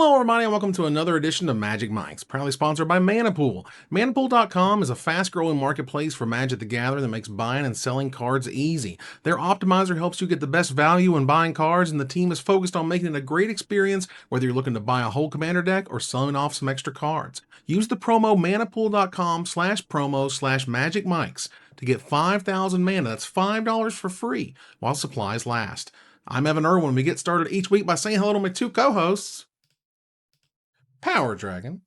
Hello, everybody, and welcome to another edition of Magic Mics, proudly sponsored by Manapool. Manapool.com is a fast-growing marketplace for Magic the Gathering that makes buying and selling cards easy. Their optimizer helps you get the best value when buying cards, and the team is focused on making it a great experience whether you're looking to buy a whole commander deck or selling off some extra cards. Use the promo manapool.com/promo/magicmics to get 5,000 mana. That's $5 for free while supplies last. I'm Evan Irwin. We get started each week by saying hello to my two co-hosts. Power Dragon.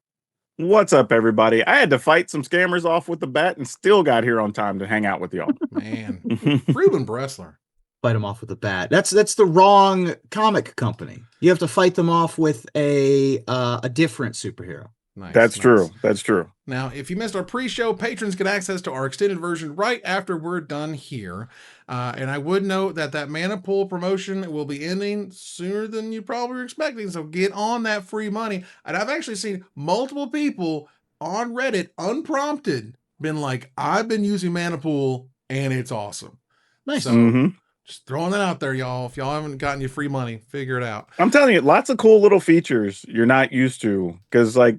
What's up, everybody? I had to fight some scammers off with the bat and still got here on time to hang out with y'all. Man, Ruben Bressler. Fight them off with a bat. That's the wrong comic company. You have to fight them off with a different superhero. Nice. That's true. That's true. Now, if you missed our pre-show, patrons get access to our extended version right after we're done here. And I would note that Mana Pool promotion will be ending sooner than you probably were expecting. So get on that free money. And I've actually seen multiple people on Reddit, unprompted, been like, I've been using Mana Pool and it's awesome. Nice. So just throwing that out there, y'all. If y'all haven't gotten your free money, figure it out. I'm telling you, lots of cool little features you're not used to. Because, like,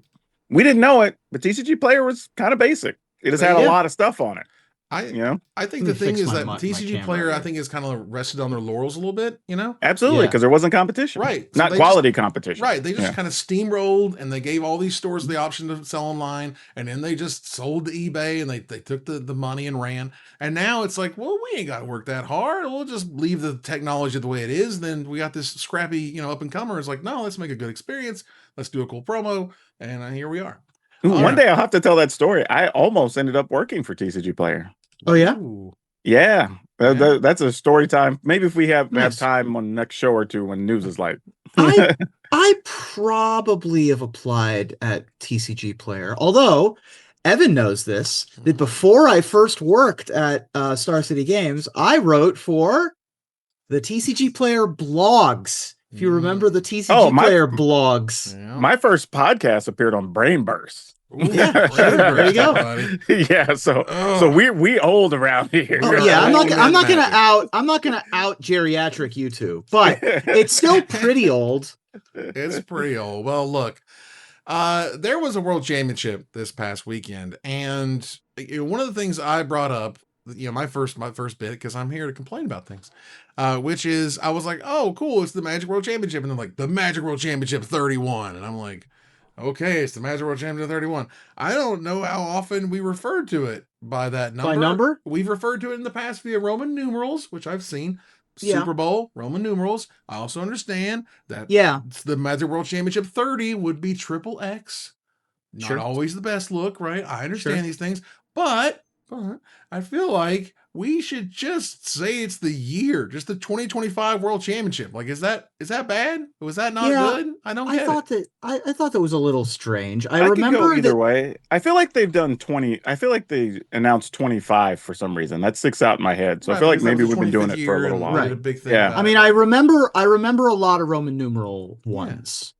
we didn't know it, but TCG Player was kind of basic. It just had a lot of stuff on it. I think the thing is that TCG Player, I think, is kind of rested on their laurels a little bit, you know? Absolutely, because there wasn't competition. Right. So not quality competition. Right. They just kind of steamrolled, and they gave all these stores the option to sell online, and then they just sold to eBay, and they took the money and ran. And now it's like, well, we ain't got to work that hard. We'll just leave the technology the way it is. Then we got this scrappy, up-and-comer. It's like, no, let's make a good experience. Let's do a cool promo. And here we are. One day I'll have to tell that story. I almost ended up working for TCG Player. Oh, yeah? Ooh. Yeah. That's a story time. Maybe if we have time on the next show or two when news is light. I probably have applied at TCG Player. Although, Evan knows this, that before I first worked at Star City Games, I wrote for the TCG Player blogs. If you remember the TCG Player blogs. Yeah. My first podcast appeared on Brain Burst. Ooh, yeah, there you go. Yeah, so we old around here. Oh, yeah, I'm not gonna out geriatric you two, but it's still pretty old. It's pretty old. Well, look, there was a World Championship this past weekend, and one of the things I brought up, my first bit, because I'm here to complain about things, which is I was like, oh, cool, it's the Magic World Championship, and they're like, the Magic World Championship 31, and I'm like, okay, it's the Magic World Championship 31. I don't know how often we referred to it by that number. By number? We've referred to it in the past via Roman numerals, which I've seen. Super Bowl, Roman numerals. I also understand that the Magic World Championship 30 would be triple X. Not always the best look, right? I understand these things, but I feel like we should just say it's the year, just the 2025 World Championship. Like, is that bad? Was that not good? I thought that was a little strange. I remember could go either way. I feel like they've done 20. I feel like they announced 25 for some reason. That sticks out in my head. So I feel like maybe we've been doing it for a little while. Right. A big thing. I mean, I remember a lot of Roman numeral ones.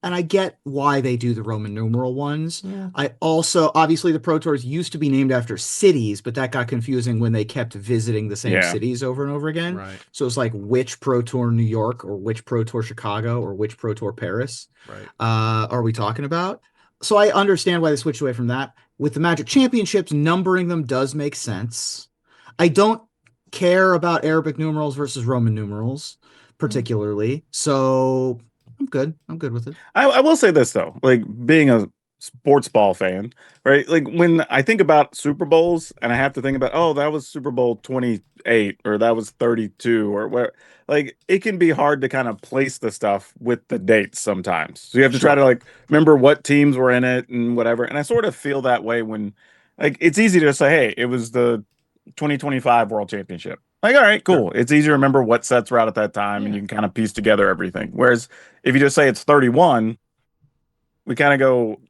And I get why they do the Roman numeral ones. Yeah. I also, obviously, the Pro Tours used to be named after cities, but that got confusing when they kept visiting the same cities over and over again. Right. So it's like which Pro Tour New York or which Pro Tour Chicago or which Pro Tour Paris are we talking about? So I understand why they switched away from that. With the Magic Championships, numbering them does make sense. I don't care about Arabic numerals versus Roman numerals, particularly. So I'm good with it. I will say this, though, like being a sports ball fan, right? Like when I think about Super Bowls and I have to think about, oh, that was Super Bowl 28 or that was 32 or where, like it can be hard to kind of place the stuff with the dates sometimes. So you have to try to like remember what teams were in it and whatever. And I sort of feel that way when like it's easy to say, hey, it was the 2025 World Championship. Like, all right, cool. It's easy to remember what sets were out at that time, and you can kind of piece together everything. Whereas if you just say it's 31, we kind of go,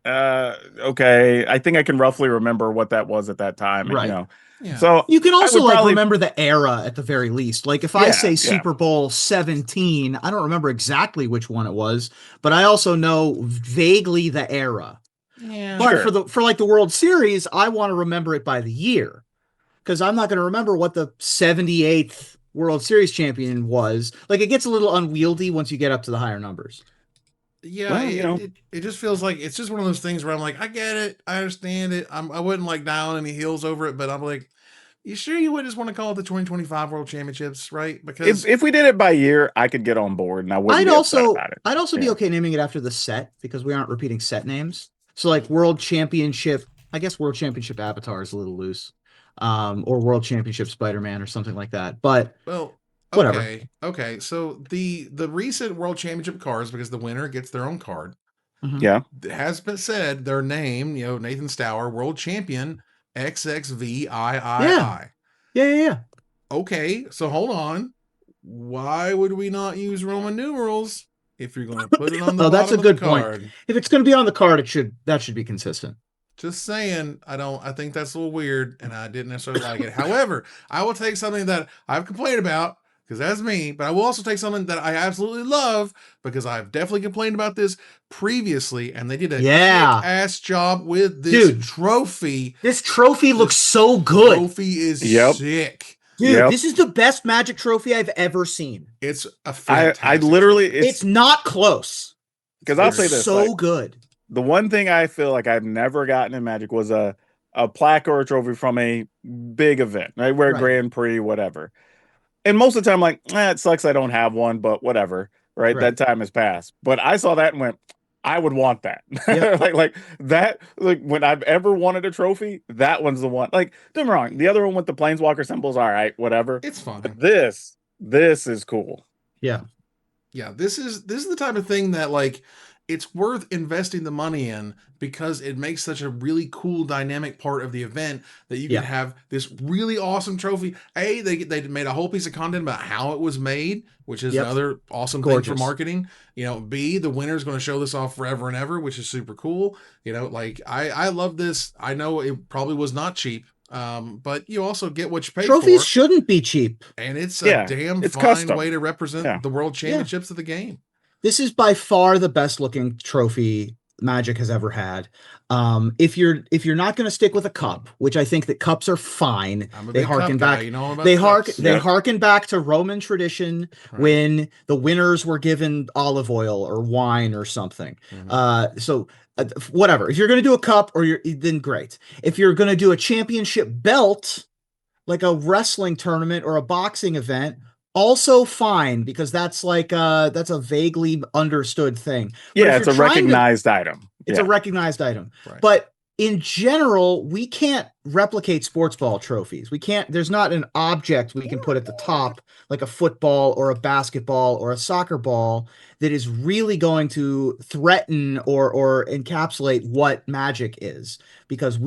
okay, I think I can roughly remember what that was at that time. Right. And, So you can also like remember the era at the very least. Like if I say Super Bowl 17, I don't remember exactly which one it was, but I also know vaguely the era. Yeah. But for like the World Series, I want to remember it by the year. Because I'm not going to remember what the 78th World Series champion was. Like, it gets a little unwieldy once you get up to the higher numbers. Yeah, well, it just feels like it's just one of those things where I'm like, I get it, I understand it. I wouldn't like down any heels over it, but I'm like, you sure you would just want to call it the 2025 World Championships, right? Because if we did it by year, I could get on board and I wouldn't be upset about it. I'd also be okay naming it after the set because we aren't repeating set names. So like World Championship, I guess World Championship Avatar is a little loose, or World Championship Spider-Man or something like that. But well, whatever. Okay. So the recent World Championship cards, because the winner gets their own card. Yeah, it has been said their name, Nathan Stour, World Champion XXVIII. Yeah. Okay, so hold on. Why would we not use Roman numerals if you're going to put it on the that's a bottom good of the card? point. If it's going to be on the card, that should be consistent. Just saying, I think that's a little weird, and I didn't necessarily like it. However, I will take something that I've complained about, because that's me, but I will also take something that I absolutely love, because I've definitely complained about this previously, and they did a kick-ass job with this trophy. This trophy looks so good. Trophy is sick. Dude, this is the best Magic trophy I've ever seen. It's a fantastic I literally, it's not close. Because I'll say this. So good. The one thing I feel like I've never gotten in Magic was a plaque or a trophy from a big event, right? Where Grand Prix, whatever. And most of the time, I'm like, it sucks I don't have one, but whatever, right? That time has passed. But I saw that and went, I would want that. Yep. like that, like when I've ever wanted a trophy, that one's the one. Like, don't get me wrong, the other one with the Planeswalker symbols, all right, whatever. It's fine. But this is cool. Yeah. This is the type of thing that like it's worth investing the money in, because it makes such a really cool dynamic part of the event that you can have this really awesome trophy. They made a whole piece of content about how it was made, which is another awesome thing for marketing. B, the winner's going to show this off forever and ever, which is super cool. Like I love this. I know it probably was not cheap. But you also get what you pay for. Trophies shouldn't be cheap. And it's a damn fine custom way to represent the world championships of the game. This is by far the best looking trophy Magic has ever had. If you're not going to stick with a cup, which I think that cups are fine, they harken back. They harken back to Roman tradition when the winners were given olive oil or wine or something. So whatever. If you're going to do a cup, then great. If you're going to do a championship belt, like a wrestling tournament or a boxing event, also fine, because that's like that's a vaguely understood thing. Yeah, it's a recognized item. It's a recognized item. But in general, we can't replicate sports ball trophies. We can't, there's not an object we can put at the top, like a football or a basketball or a soccer ball, that is really going to threaten or encapsulate what Magic is, because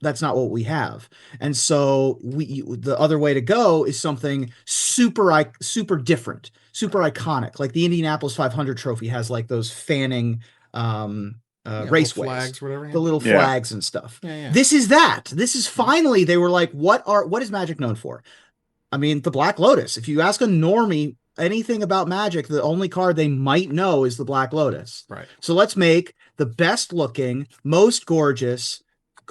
that's not what we have. And so the other way to go is something super different, super iconic. Like the Indianapolis 500 trophy has like those fanning raceways, flags, whatever, the little flags and stuff. This is that. This is finally, they were like, what is Magic known for? I mean, the Black Lotus. If you ask a normie anything about Magic, the only card they might know is the Black Lotus. Right. So let's make the best looking, most gorgeous,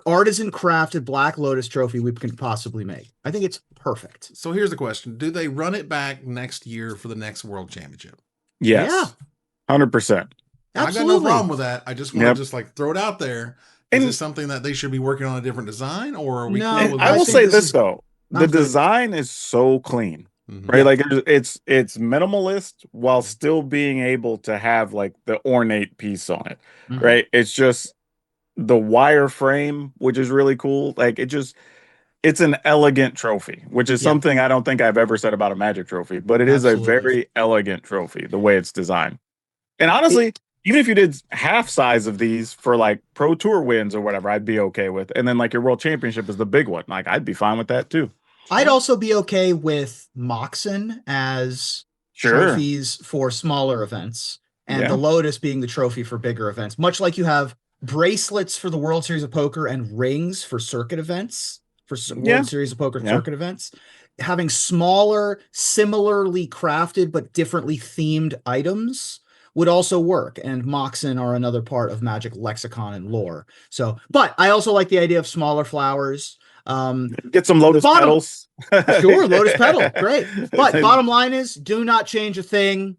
artisan crafted Black Lotus trophy we can possibly make. I think it's perfect. So here's the question. Do they run it back next year for the next World Championship? Yes. Yeah. 100%. Absolutely. I got no problem with that. I just want to just like throw it out there. Is this something that they should be working on a different design, or are we cool with I will say this though. The design is so clean. Right? Like it's minimalist while still being able to have like the ornate piece on it. Right? It's just the wire frame, which is really cool. Like it's an elegant trophy, which is something I don't think I've ever said about a Magic trophy, but it is a very elegant trophy, the way it's designed. And honestly, even if you did half size of these for like Pro Tour wins or whatever, I'd be okay with. And then like your World Championship is the big one. Like I'd be fine with that too. I'd also be okay with Moxen as trophies for smaller events, and the Lotus being the trophy for bigger events, much like you have bracelets for the World Series of Poker and rings for circuit events, for World Series of Poker circuit events. Having smaller, similarly crafted but differently themed items would also work, and Moxen are another part of Magic lexicon and lore. So, but I also like the idea of smaller flowers. Get some lotus petals. Sure, lotus petal, great. But bottom line is, do not change a thing.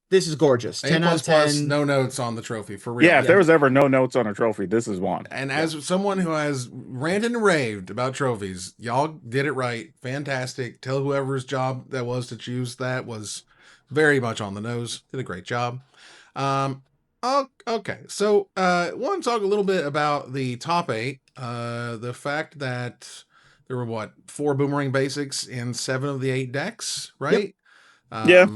This is gorgeous. 10 out of 10. No notes on the trophy, for real. Yeah, if there was ever no notes on a trophy, this is one. And as someone who has ranted and raved about trophies, y'all did it right. Fantastic. Tell whoever's job that was to choose that was very much on the nose. Did a great job. Okay, so want to talk a little bit about the top 8. The fact that there were 4 boomerang basics in 7 of the 8 decks, right? Yep.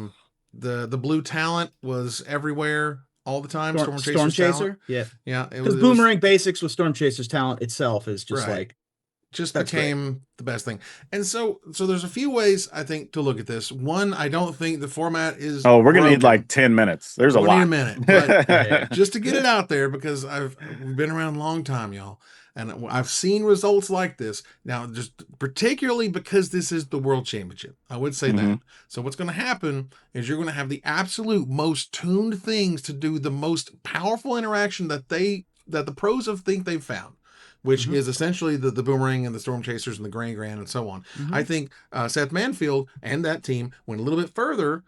The blue talent was everywhere all the time. Storm Chaser. Yeah. Because boomerang basics with Storm Chaser's talent itself is just became the best thing. And so there's a few ways I think to look at this. One, I don't think the format is. Oh, we're gonna need like 10 minutes. There's a lot. Need a minute, but just to get it out there, because we've been around a long time, y'all. And I've seen results like this. Now, just particularly because this is the World Championship, I would say that. So what's going to happen is you're going to have the absolute most tuned things to do the most powerful interaction that the pros think they've found, which is essentially the boomerang and the storm chasers and the grand and so on. I think Seth Manfield and that team went a little bit further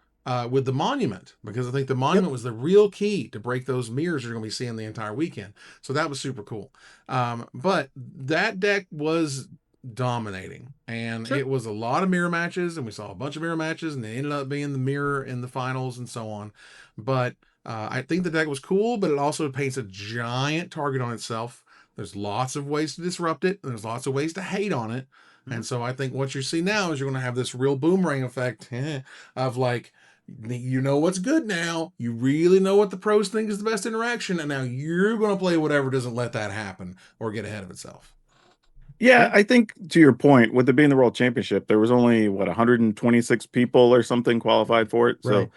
with the monument, because I think the monument was the real key to break those mirrors you're going to be seeing the entire weekend. So that was super cool. But that deck was dominating, and it was a lot of mirror matches, and we saw a bunch of mirror matches, and they ended up being the mirror in the finals and so on. But I think the deck was cool, but it also paints a giant target on itself. There's lots of ways to disrupt it, and there's lots of ways to hate on it. And so I think what you see now is you're going to have this real boomerang effect of like, you know what's good now. You really know what the pros think is the best interaction, and now you're going to play whatever doesn't let that happen or get ahead of itself. Yeah, I think to your point, with it being the World Championship, there was only 126 people or something qualified for it. So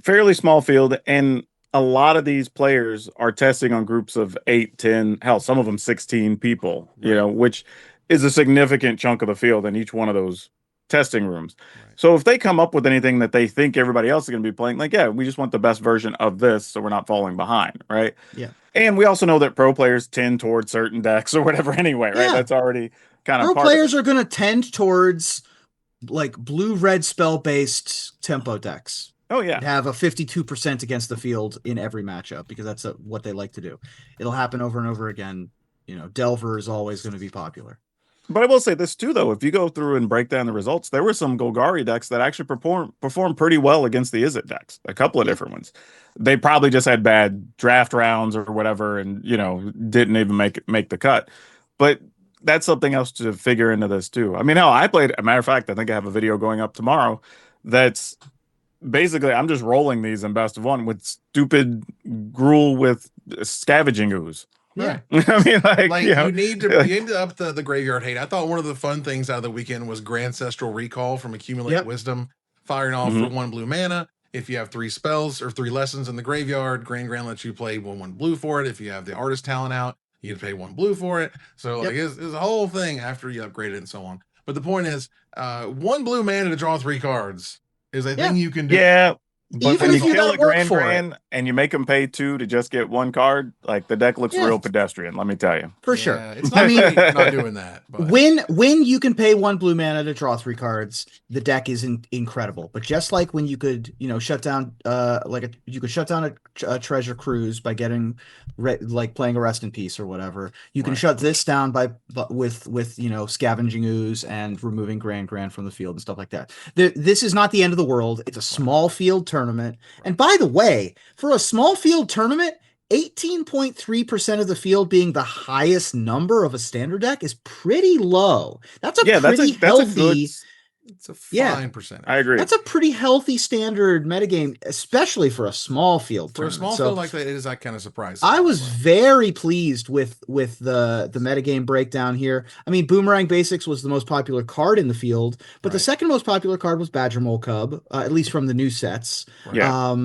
fairly small field, and a lot of these players are testing on groups of 8, 10, hell, some of them 16 people, which is a significant chunk of the field in each one of those testing rooms. So if they come up with anything that they think everybody else is going to be playing, we just want the best version of this so we're not falling behind, right? Yeah. And we also know that pro players tend towards certain decks or whatever anyway, right? That's already kind of pro players are going to tend towards like blue-red spell-based tempo decks. Oh, yeah. Have a 52% against the field in every matchup, because that's what they like to do. It'll happen over and over again. Delver is always going to be popular. But I will say this too, though. If you go through and break down the results, there were some Golgari decks that actually performed pretty well against the Izzet decks. A couple of different ones. They probably just had bad draft rounds or whatever, and didn't even make the cut. But that's something else to figure into this too. I mean, hell, I played. A matter of fact, I think I have a video going up tomorrow. That's basically I'm just rolling these in best of one with stupid gruel with scavenging ooze. Yeah. I mean, you need to up the graveyard hate. I thought one of the fun things out of the weekend was Grandcestral Recall from Accumulate Wisdom, firing off for 1 blue mana. If you have 3 spells or 3 lessons in the graveyard, Grand lets you play 1 blue for it. If you have the artist talent out, you get to pay 1 blue for it. So it's a whole thing after you upgrade it and so on. But the point is, 1 blue mana to draw 3 cards is a thing you can do. Yeah. But Even when if you you kill gotta a work grand and you make them pay 2 to just get 1 card, like the deck looks real pedestrian, let me tell you. For sure. It's not, not doing that. But. When you can pay 1 blue mana to draw 3 cards, the deck is incredible. But just like when you could, shut down you could shut down a treasure cruise by getting playing a rest in peace or whatever. You can shut this down with scavenging ooze and removing grand from the field and stuff like that. This is not the end of the world. It's a small field tournament. And by the way, for a small field tournament, 18.3% of the field being the highest number of a standard deck is pretty low. That's a pretty healthy. It's a fine percentage. I agree. That's a pretty healthy standard metagame, especially for a small field tournament. For a small field like that, it is that kind of surprising. I was very pleased with the metagame breakdown here. I mean, Boomerang Basics was the most popular card in the field, but the second most popular card was Badger Mole Cub, at least from the new sets. Yeah.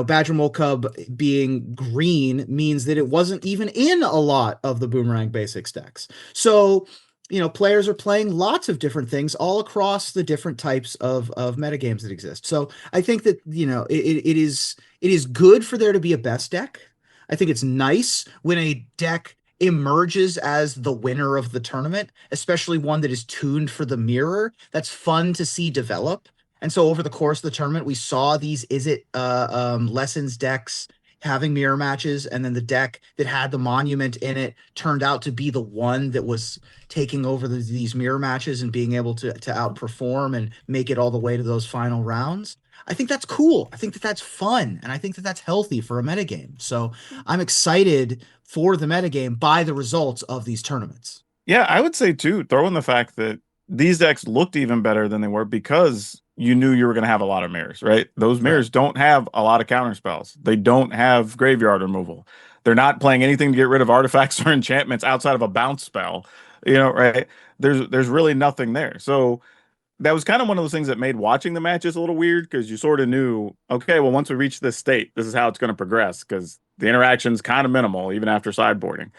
Badger Mole Cub being green means that it wasn't even in a lot of the Boomerang Basics decks. So players are playing lots of different things all across the different types of metagames that exist. So I think that, it is good for there to be a best deck. I think it's nice when a deck emerges as the winner of the tournament, especially one that is tuned for the mirror. That's fun to see develop. And so over the course of the tournament, we saw these lessons decks having mirror matches, and then the deck that had the monument in it turned out to be the one that was taking over these mirror matches and being able to outperform and make it all the way to those final rounds. I think that's cool. I think that's fun, and I think that's healthy for a metagame. So I'm excited for the metagame by the results of these tournaments. Yeah, I would say too, throw in the fact that these decks looked even better than they were because you knew you were going to have a lot of mirrors, right? Those mirrors don't have a lot of counter spells. They don't have graveyard removal. They're not playing anything to get rid of artifacts or enchantments outside of a bounce spell, right? There's really nothing there. So that was kind of one of those things that made watching the matches a little weird because you sort of knew, okay, well, once we reach this state, this is how it's going to progress because the interaction's kind of minimal even after sideboarding.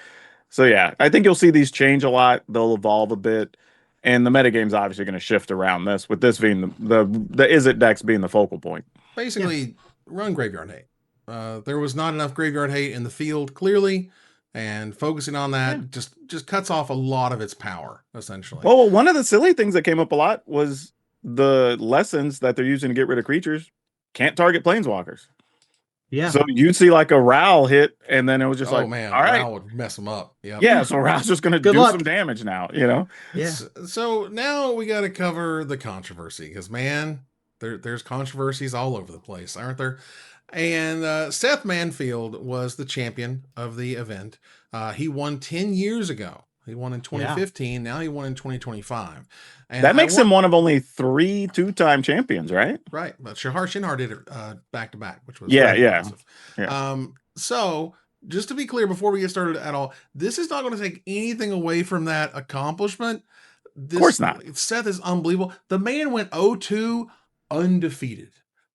So yeah, I think you'll see these change a lot. They'll evolve a bit. And the metagame's obviously going to shift around this, with this being the Is It decks being the focal point. Basically, run graveyard hate. There was not enough graveyard hate in the field, clearly, and focusing on that just cuts off a lot of its power, essentially. Well, one of the silly things that came up a lot was the lessons that they're using to get rid of creatures can't target planeswalkers. Yeah. So you'd see like a Ral hit, and then it was just all right, Ral would mess them up. Yeah. So Ral's just going to do some damage now, Yeah. So now we got to cover the controversy because, man, there's controversies all over the place, aren't there? And Seth Manfield was the champion of the event. He won 10 years ago. He won in 2015. Now he won in 2025. And that makes him one of only 3 two-time champions, right? Right. But Shahar Shinhar did it back-to-back, which was impressive. So just to be clear, before we get started at all, this is not going to take anything away from that accomplishment. Of course not. Seth is unbelievable. The man went 0-2 undefeated.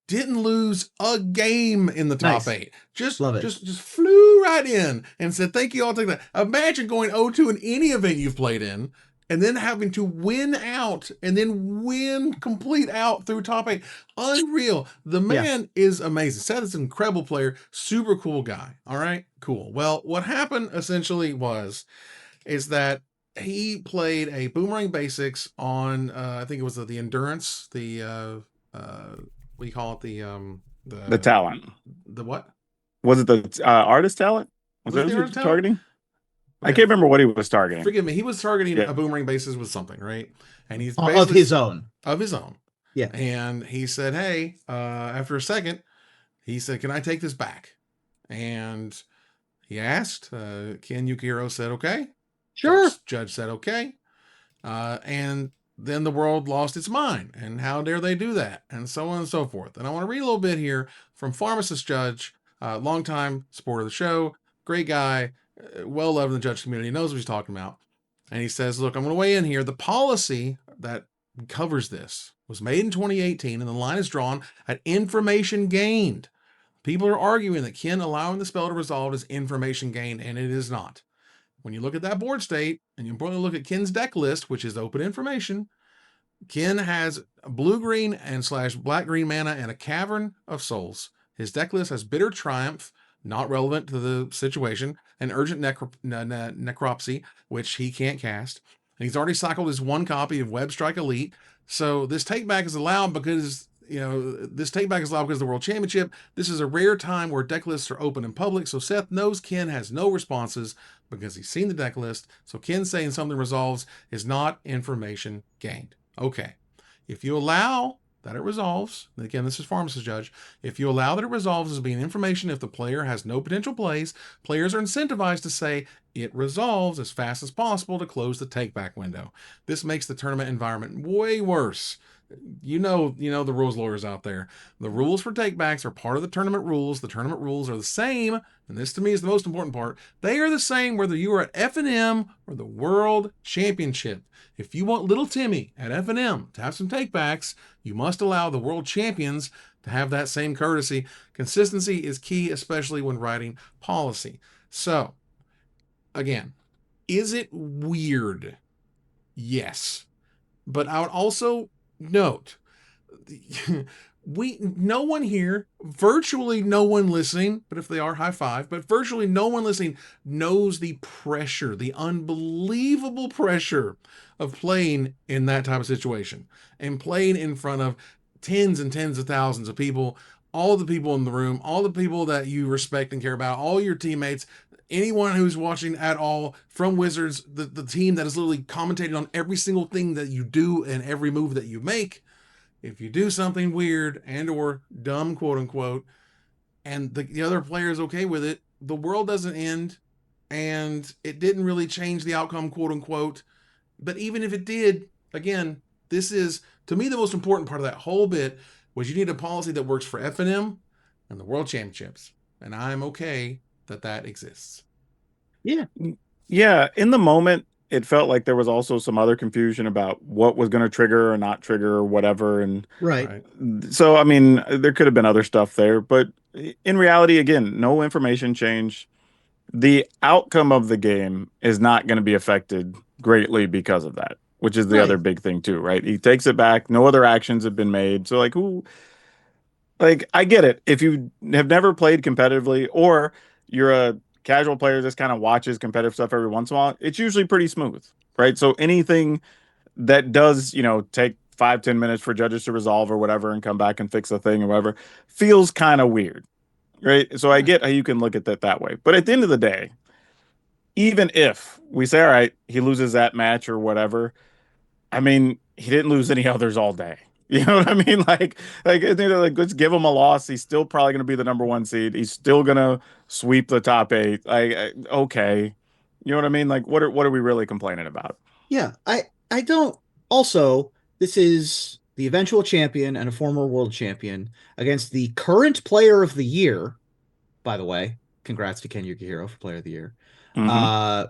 Didn't lose a game in the top 8. Just flew right in and said, thank you, I'll take that. Imagine going 0-2 in any event you've played in and then having to win out and then win complete out through top 8. Unreal. The man is amazing. Seth is an incredible player, super cool guy. All right, cool. Well, what happened essentially is that he played a Boomerang Basics on, I think it was the Endurance, what do you call it? The talent. The what? Was it the artist talent? Was that what he was targeting? I can't remember what he was targeting. Forgive me. He was targeting a Boomerang Bases with something, right? And he's of his own. Of his own. Yeah. And he said, hey, after a second, he said, can I take this back? And he asked. Ken Yukuhiro said, okay. Sure. Judge said, okay. And then the world lost its mind, and how dare they do that, and so on and so forth. And I want to read a little bit here from PharmacistJudge, longtime supporter of the show, great guy, well loved in the judge community, knows what he's talking about. And he says, look, I'm going to weigh in here. The policy that covers this was made in 2018, and the line is drawn at information gained. People are arguing that Ken allowing the spell to resolve is information gained, and it is not. When you look at that board state, and you importantly look at Ken's deck list, which is open information, Ken has blue-green and / black-green mana and a Cavern of Souls. His deck list has Bitter Triumph, not relevant to the situation, and Urgent Necropsy, which he can't cast. And he's already cycled his 1 copy of Webstrike Elite. So this takeback is allowed because of the World Championship. This is a rare time where deck lists are open in public, so Seth knows Ken has no responses because he's seen the deck list. So Ken saying something resolves is not information gained. Okay. If you allow that it resolves, and again, this is PharmacistJudge, if you allow that it resolves as being information, if the player has no potential plays, players are incentivized to say it resolves as fast as possible to close the takeback window. This makes the tournament environment way worse. You know the rules lawyers out there. The rules for takebacks are part of the tournament rules. The tournament rules are the same, and this to me is the most important part. They are the same whether you are at F&M or the World Championship. If you want little Timmy at F&M to have some takebacks, you must allow the world champions to have that same courtesy. Consistency is key, especially when writing policy. So, again, is it weird? Yes. But I would also note, no one here, virtually no one listening, but if they are, high five, but virtually no one listening knows the pressure, the unbelievable pressure of playing in that type of situation and playing in front of tens and tens of thousands of people, all the people in the room, all the people that you respect and care about, all your teammates, anyone who's watching at all from Wizards, the team that is literally commentating on every single thing that you do and every move that you make. If you do something weird and or dumb, quote unquote, and the other player is okay with it, the world doesn't end, and it didn't really change the outcome, quote unquote. But even if it did, again, this is, to me, the most important part of that whole bit was you need a policy that works for FNM and the World Championships. And I'm okay that exists. Yeah. Yeah. In the moment, it felt like there was also some other confusion about what was going to trigger or not trigger or whatever. And so, I mean, there could have been other stuff there, but in reality, again, no information change. The outcome of the game is not going to be affected greatly because of that, which is the other big thing too, right? He takes it back. No other actions have been made. So I get it. If you have never played competitively or you're a casual player that just kind of watches competitive stuff every once in a while, it's usually pretty smooth, right? So anything that does, take 5-10 minutes for judges to resolve or whatever and come back and fix the thing or whatever feels kind of weird, right? So I get how you can look at it that way. But at the end of the day, even if we say, all right, he loses that match or whatever, I mean, he didn't lose any others all day. You know what I mean? Like let's give him a loss. He's still probably going to be the number 1 seed. He's still going to sweep the top 8. Okay. You know what I mean? Like, what are we really complaining about? Yeah, I don't. Also, this is the eventual champion and a former world champion against the current player of the year. By the way, congrats to Ken Yukuhiro for player of the year,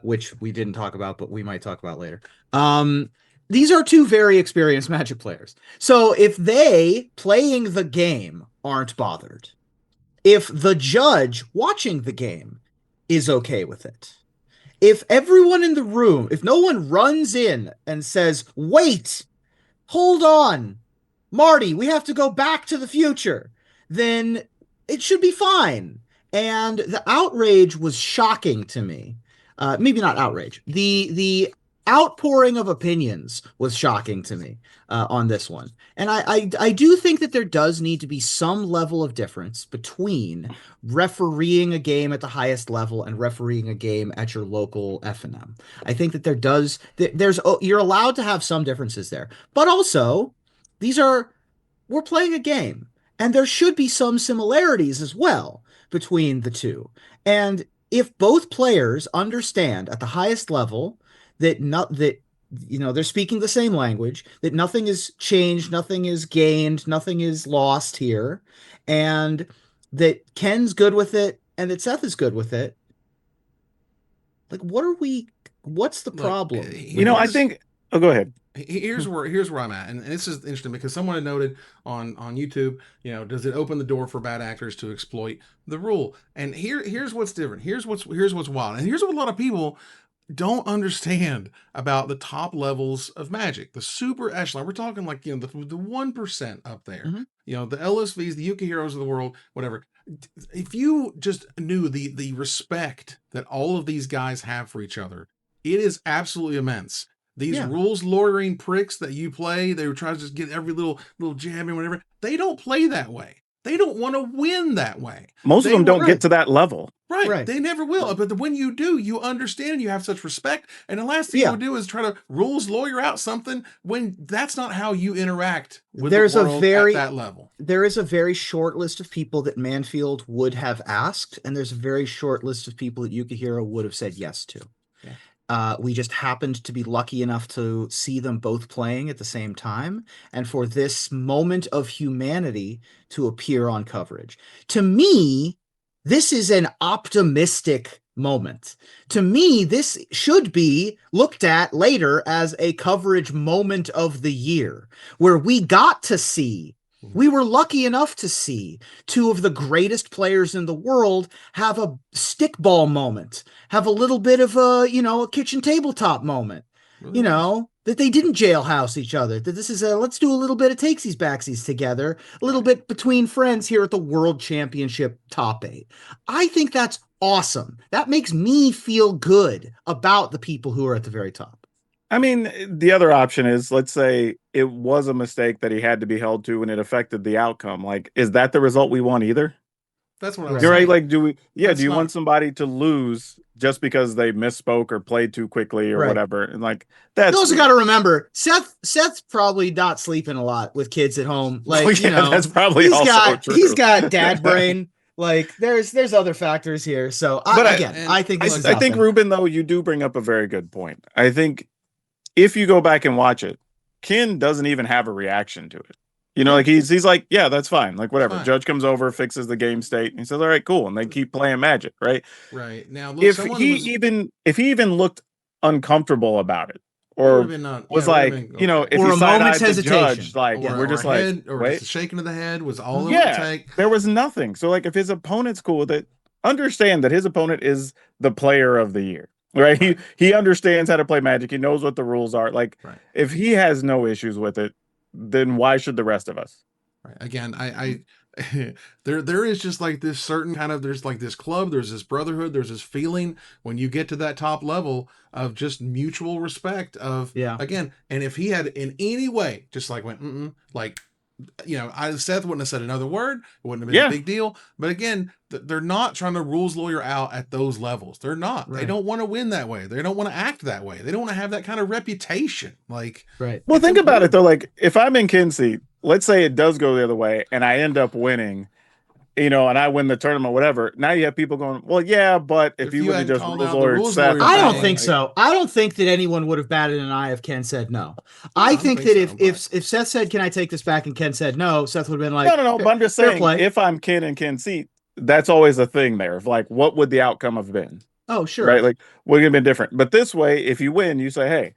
which we didn't talk about, but we might talk about later. These are 2 very experienced Magic players. So if they, playing the game, aren't bothered, if the judge watching the game is okay with it, if everyone in the room, if no one runs in and says, wait, hold on, Marty, we have to go back to the future, then it should be fine. And the outrage was shocking to me. Maybe not outrage. The outpouring of opinions was shocking to me on this one. And I do think that there does need to be some level of difference between refereeing a game at the highest level and refereeing a game at your local FNM. I think that you're allowed to have some differences there. But also, we're playing a game, and there should be some similarities as well between the two. And if both players understand at the highest level that they're speaking the same language, that nothing is changed, nothing is gained, nothing is lost here, and that Ken's good with it and that Seth is good with it, like, what's the problem? I think, go ahead. Here's where I'm at, and this is interesting because someone had noted on YouTube, does it open the door for bad actors to exploit the rule? And here's what's different. Here's what's wild, and here's what a lot of people don't understand about the top levels of Magic, the super echelon. We're talking like the 1% up there, the LSVs, the Yukuhiros of the world, whatever. If you just knew the respect that all of these guys have for each other, it is absolutely immense. These rules lawyering pricks that you play, they would try to just get every little jab and whatever. They don't play that way. They don't want to win that way. Most of them don't get to that level. Right. They never will. But when you do, you understand, you have such respect. And the last thing you would do is try to rules lawyer out something when that's not how you interact with the world at that level. There is a very short list of people that Manfield would have asked, and there's a very short list of people that Yukuhiro would have said yes to. We just happened to be lucky enough to see them both playing at the same time, and for this moment of humanity to appear on coverage. To me, this is an optimistic moment. To me, this should be looked at later as a coverage moment of the year, where we were lucky enough to see 2 of the greatest players in the world have a stickball moment, have a little bit of a kitchen tabletop moment, that they didn't jailhouse each other, that this is let's do a little bit of takesies backsies together, a little bit between friends here at the World Championship top 8. I think that's awesome. That makes me feel good about the people who are at the very top. I mean, the other option is, let's say it was a mistake that he had to be held to and it affected the outcome. Like, is that the result we want either? That's what I was You're saying. right. Like, do you want somebody to lose just because they misspoke or played too quickly or whatever? And like, that's. You also got to remember, Seth's probably not sleeping a lot with kids at home. Like, that's probably true. He's got dad brain. Like, there's other factors here. So, I think Ruben, though, you do bring up a very good point. I think if you go back and watch it, Ken doesn't even have a reaction to it. You know, like he's like, yeah, that's fine. Like, whatever. Judge comes over, fixes the game state, and he says, all right, cool. And they keep playing Magic, right? Right. Now, look, if he even looked uncomfortable about it, or was like, you know, if or he a moment's hesitation, Judge, like, we're just like, or wait. just a shaking of the head was all it would take. There was nothing. So, like, if his opponent's cool with it, understand that his opponent is the player of the year. Right? He understands how to play Magic. He knows what the rules are. Like, if he has no issues with it, then why should the rest of us? Right. Again, I there is just like this certain kind of, there's like this club, there's this brotherhood, there's this feeling when you get to that top level of just mutual respect of, again, and if he had in any way just like went, like, you know, Seth wouldn't have said another word. It wouldn't have been a big deal. But again, they're not trying to rules lawyer out at those levels. They're not. Right. They don't want to win that way. They don't want to act that way. They don't want to have that kind of reputation. Like, well, think about it though. Like, if I'm in Ken's seat, let's say it does go the other way, and I end up winning. You know, and I win the tournament, whatever. Now you have people going, well, yeah, but if you would have just rules lawyered, I don't think so. I don't think that anyone would have batted an eye if Ken said no. I think that if Seth said, "Can I take this back?" and Ken said no, Seth would have been like, no. But I'm just saying, if I'm Ken and Ken's seat, that's always a thing there. Of like, what would the outcome have been? Oh, sure, right? Like, would it have been different? But this way, if you win, you say, "Hey,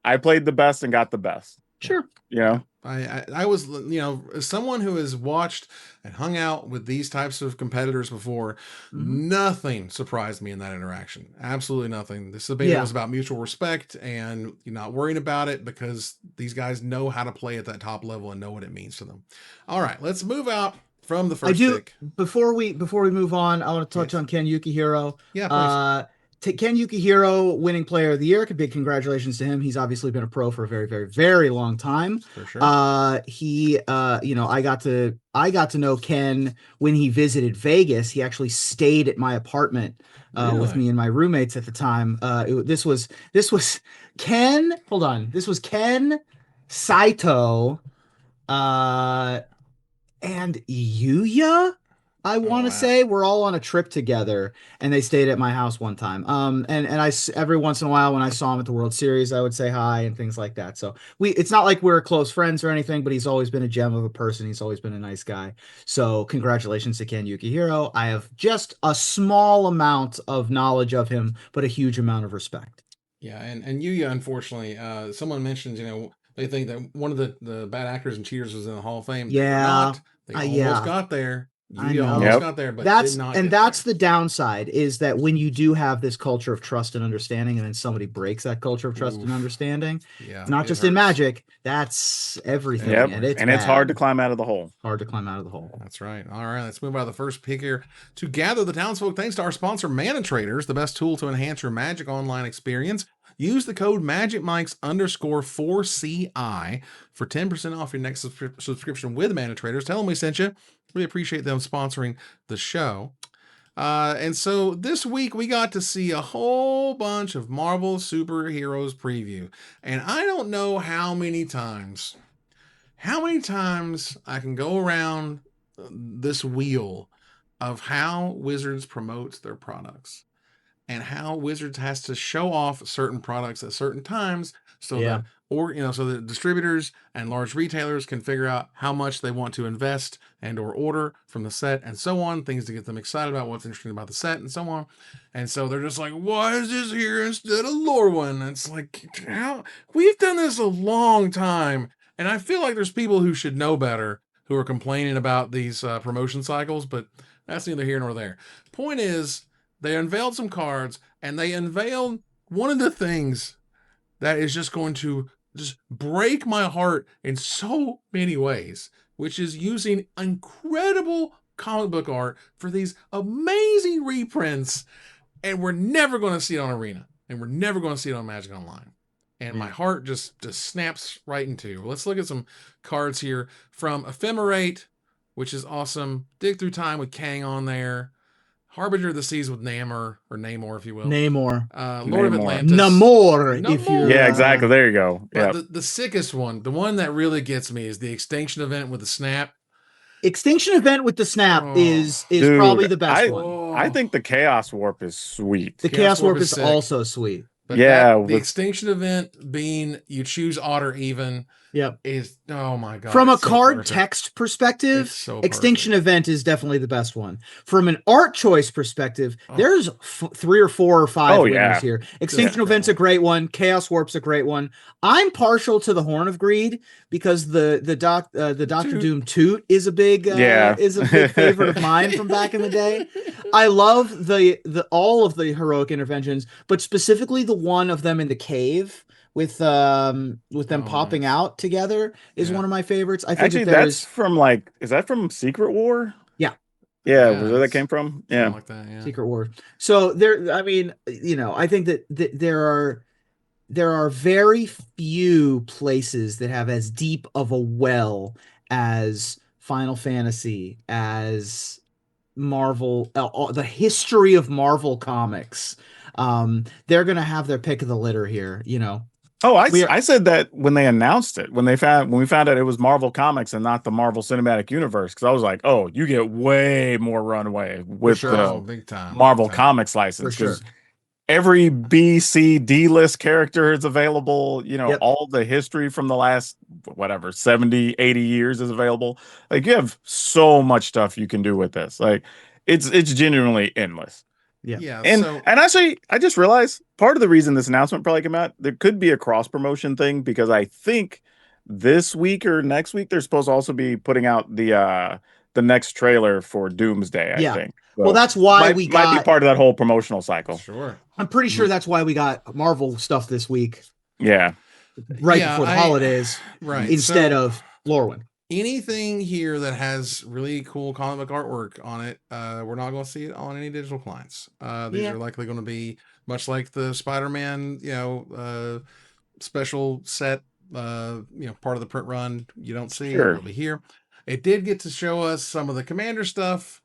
I played the best and got the best." Sure, you know. I was, you know, as someone who has watched and hung out with these types of competitors before, nothing surprised me in that interaction. Absolutely nothing. This debate was about mutual respect and you're not worrying about it because these guys know how to play at that top level and know what it means to them. All right, let's move out from the first pick. Before we move on, I want to touch on Ken Yukuhiro. Yeah, please. Ken Yukuhiro winning player of the year. Big congratulations to him. He's obviously been a pro for a very, very, very long time. For sure. He you know, I got to know Ken when he visited Vegas. He actually stayed at my apartment with me and my roommates at the time. This was Ken. Hold on. This was Ken, Saito, and Yuya. I want to say we're all on a trip together, and they stayed at my house one time. And I every once in a while when I saw him at the World Series, I would say hi and things like that. So it's not like we're close friends or anything, but he's always been a gem of a person. He's always been a nice guy. So congratulations to Ken Yukuhiro. I have just a small amount of knowledge of him, but a huge amount of respect. Yeah, and Yuya, unfortunately, someone mentions, you know, they think that one of the bad actors and cheaters was in the Hall of Fame. Yeah, they almost got there. I almost got there, but that's the downside is that when you do have this culture of trust and understanding, and then somebody breaks that culture of trust and understanding, not just in Magic, that's everything. And it's hard to climb out of the hole. That's right. All right, let's move on to the first pick here. To gather the townsfolk, thanks to our sponsor, Mana Traders, the best tool to enhance your Magic online experience. Use the code MagicMikes_4CI for 10% off your next subscription with Mana Traders. Tell them we sent you. We appreciate them sponsoring the show. And so this week we got to see a whole bunch of Marvel Superheroes preview. And I don't know how many times I can go around this wheel of how Wizards promotes their products and how Wizards has to show off certain products at certain times so that, or, you know, so that distributors and large retailers can figure out how much they want to invest and or order from the set and so on, things to get them excited about what's interesting about the set and so on. And so they're just like, why is this here instead of Lorwyn? And it's like, how we've done this a long time. And I feel like there's people who should know better who are complaining about these promotion cycles, but that's neither here nor there. Point is, they unveiled some cards, and they unveiled one of the things that is just going to just break my heart in so many ways, which is using incredible comic book art for these amazing reprints, and we're never going to see it on Arena, and we're never going to see it on Magic Online. and my heart just snaps right in two. Let's look at some cards here from Ephemerate, which is awesome. Dig Through Time with Kang on there. Harbinger of the Seas with Namor, or Namor, if you will. Namor. Lord of Atlantis. Namor, if you... Yeah, exactly. There you go. But the sickest one, the one that really gets me, is the Extinction Event with the Snap. Extinction Event with the Snap is Dude, probably the best one. I think the Chaos Warp is sweet. The Chaos Warp is also sweet. But the Extinction Event being you choose odd or even is, oh my God. From a card text perspective, Extinction Event is definitely the best one. From an art choice perspective, there's 3 or 4 or 5 winners here. Extinction Event's a great one. Chaos Warp's a great one. I'm partial to the Horn of Greed because the Doctor Doom toot is a big favorite of mine from back in the day. I love all of the heroic interventions, but specifically the one of them in the cave with them popping out together is one of my favorites. I think actually that's from is that from Secret War? Yeah, where that came from? Yeah. Like that, yeah. Secret War. So I think that there are very few places that have as deep of a well as Final Fantasy, as Marvel, the history of Marvel comics. They're gonna have their pick of the litter here, Oh, I said that when they announced it, when we found out it was Marvel Comics and not the Marvel Cinematic Universe, because I was like, oh, you get way more runway with the big time. Marvel Comics license. Because every B, C, D list character is available. All the history from the last 70, 80 years is available. Like, you have so much stuff you can do with this. Like, it's genuinely endless. Yeah. And actually, I just realized part of the reason this announcement probably came out, there could be a cross promotion thing, because I think this week or next week they're supposed to also be putting out the next trailer for Doomsday. I think. So well, that's why might be part of that whole promotional cycle. Sure. I'm pretty sure that's why we got Marvel stuff this week. Yeah. Right before the holidays. Right. Instead of Lorwyn. Anything here that has really cool comic book artwork on it, we're not going to see it on any digital clients. These are likely going to be much like the Spider-Man, special set, part of the print run. You don't see it. It'll be here. It did get to show us some of the Commander stuff,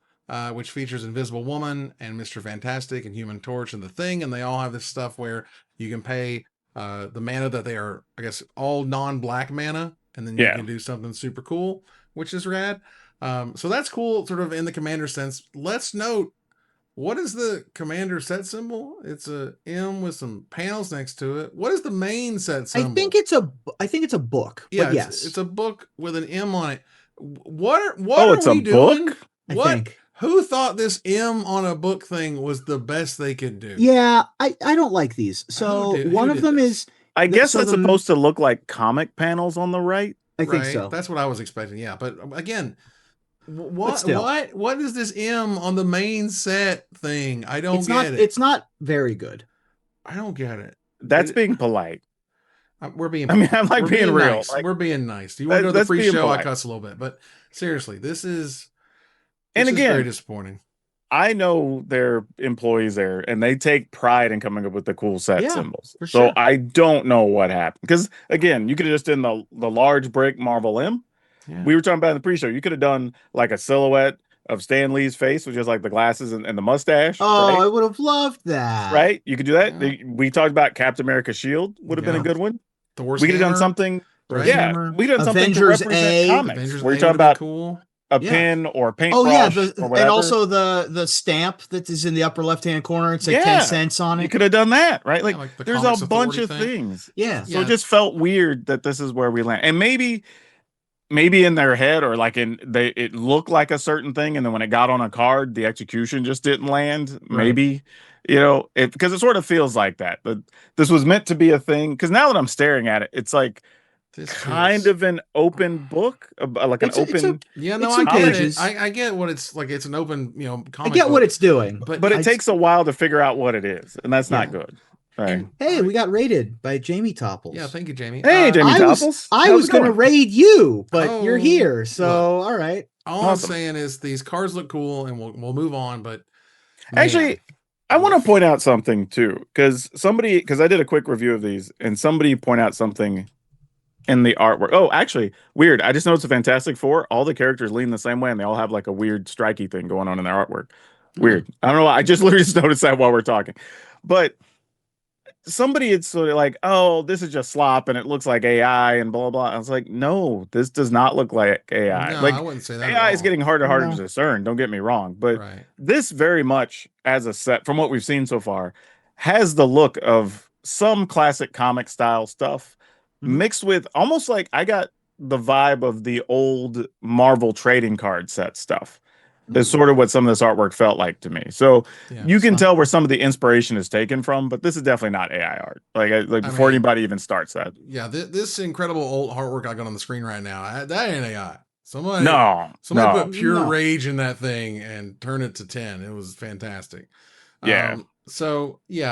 which features Invisible Woman and Mr. Fantastic and Human Torch and the Thing, and they all have this stuff where you can pay the mana that they are, I guess, all non-black mana. And then you can do something super cool, which is rad. So that's cool, sort of in the Commander sense. Let's note, what is the Commander set symbol? It's a M with some panels next to it. What is the main set symbol? I think it's a book. Yeah, but yes, it's a book with an M on it. What are we doing? Book? I think. Who thought this M on a book thing was the best they could do? Yeah, I don't like these. So one of them is. I guess it's supposed to look like comic panels on the right. I think so. That's what I was expecting. Yeah, but again, what is this M on the main set thing? I don't get it. It's not very good. I don't get it. That's being polite. We're being. I mean, I'm being real. Nice. We're being nice. Do you want to go to the free show? Polite. I cuss a little bit, but seriously, this is very disappointing. I know their employees there, and they take pride in coming up with the cool set symbols. For sure. So I don't know what happened. Because, again, you could have just done the large brick Marvel M. Yeah. We were talking about in the pre-show. You could have done like a silhouette of Stan Lee's face, which is like the glasses and the mustache. Oh, right? I would have loved that. Right? You could do that. Yeah. We talked about Captain America's shield. Would have been a good one. We could have done something. Right? Yeah. We could have done Avengers something to represent comics. Avengers we're talking about cool. A pin or a paintbrush. And also the stamp that is in the upper left hand corner. It's like 10 cents on it. You could have done that, right? Like there's a bunch of thing. Things. Yeah. So it just felt weird that this is where we land. And maybe in their head or like it looked like a certain thing, and then when it got on a card, the execution just didn't land. Right. Maybe, because it sort of feels like that. But this was meant to be a thing. Because now that I'm staring at it, it's like kind of an open book, like an open. I get it. I get what it's like. It's an open, comic I get book. what it's doing, but it takes a while to figure out what it is, and that's not good. Right. Hey, we got raided by Jamie Topples. Yeah, thank you, Jamie. Hey, Jamie Topples. I was going to raid you, but you're here, so all right. All I'm saying is these cards look cool, and we'll move on. But actually, I want to point out something too, because I did a quick review of these, and somebody pointed out something in the artwork. Oh, actually, weird. I just noticed the Fantastic Four, all the characters lean the same way, and they all have like a weird striky thing going on in their artwork. Weird. I don't know why. I just literally just noticed that while we're talking. But somebody had sort of like, oh, this is just slop and it looks like AI and blah, blah. I was like, no, this does not look like AI. No, like, I wouldn't say that. AI is getting harder and harder to discern. Don't get me wrong. But this very much, as a set, from what we've seen so far, has the look of some classic comic style stuff mixed with almost like I got the vibe of the old Marvel trading card set stuff. Is sort of what some of this artwork felt like to me. So you can tell where some of the inspiration is taken from, but this is definitely not AI art. Like before anybody even starts that. Yeah, this incredible old artwork I got on the screen right now, that ain't AI. Somebody put pure rage in that thing and turn it to 10. It was fantastic. Yeah. So getting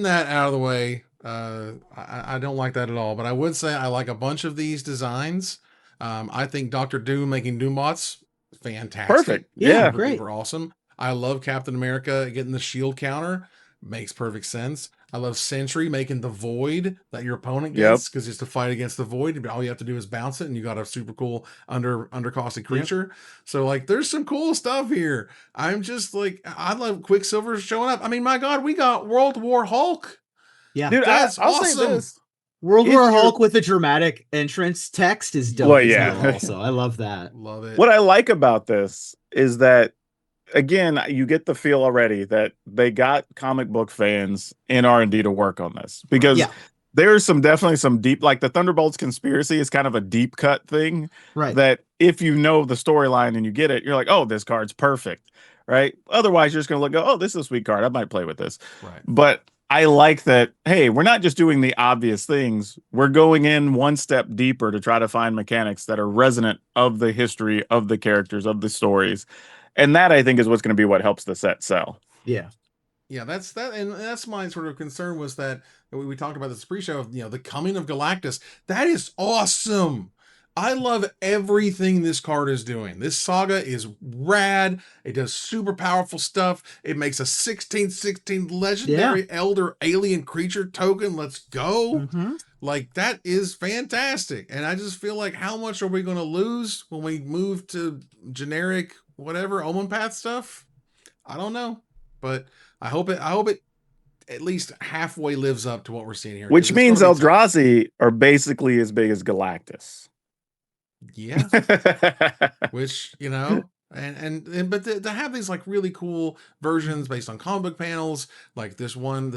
that out of the way, I don't like that at all. But I would say I like a bunch of these designs. I think Dr. Doom making Doombots, fantastic. Perfect. Yeah, great. Super awesome. I love Captain America getting the shield counter. Makes perfect sense. I love Sentry making the void that your opponent gets, because it's to fight against the void, but all you have to do is bounce it, and you got a super cool undercosted creature. So like, there's some cool stuff here. I'm just like, I love Quicksilver showing up. I mean, my God, we got World War Hulk. Yeah, dude, that's I'll awesome. say this. World War Hulk with a dramatic entrance text is dope. Well, yeah. Also, I love that. Love it. What I like about this is that, again, you get the feel already that they got comic book fans in R&D to work on this, because there's definitely some deep, like the Thunderbolts conspiracy is kind of a deep cut thing, right? That if you know the storyline and you get it, you're like, oh, this card's perfect, right? Otherwise, you're just gonna go, oh, this is a sweet card, I might play with this, right? But I like that, hey, we're not just doing the obvious things. We're going in one step deeper to try to find mechanics that are resonant of the history, of the characters, of the stories. And that, I think, is what's going to be what helps the set sell. Yeah. Yeah, that's my sort of concern, was that we talked about this pre-show of, the coming of Galactus. That is awesome. I love everything this card is doing. This saga is rad. It does super powerful stuff. It makes a 1616 legendary elder alien creature token. Let's go. Like, that is fantastic. And I just feel like, how much are we going to lose when we move to generic whatever Omen Path stuff? I don't know, but I hope it at least halfway lives up to what we're seeing here. Which means Eldrazi are basically as big as Galactus. Yeah. Which, but to have these like really cool versions based on comic book panels, like this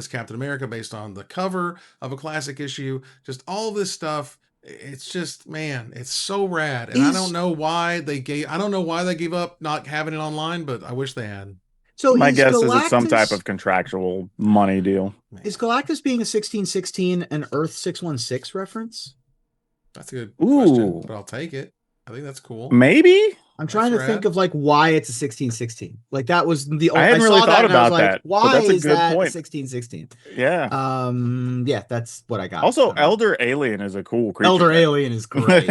Captain America based on the cover of a classic issue, just all this stuff. It's just, man, it's so rad. And I don't know why they gave up not having it online, but I wish they had. So my guess is it's some type of contractual money deal. Is Galactus being a 1616 an Earth 616 reference? That's a good question, but I'll take it. I think that's cool. Maybe. I'm trying to think of like why it's a 1616. Like that was the I hadn't really thought about that. Why is that 1616? Yeah. Yeah, that's what I got. Also, Elder Alien is a cool creature. Elder Alien is great.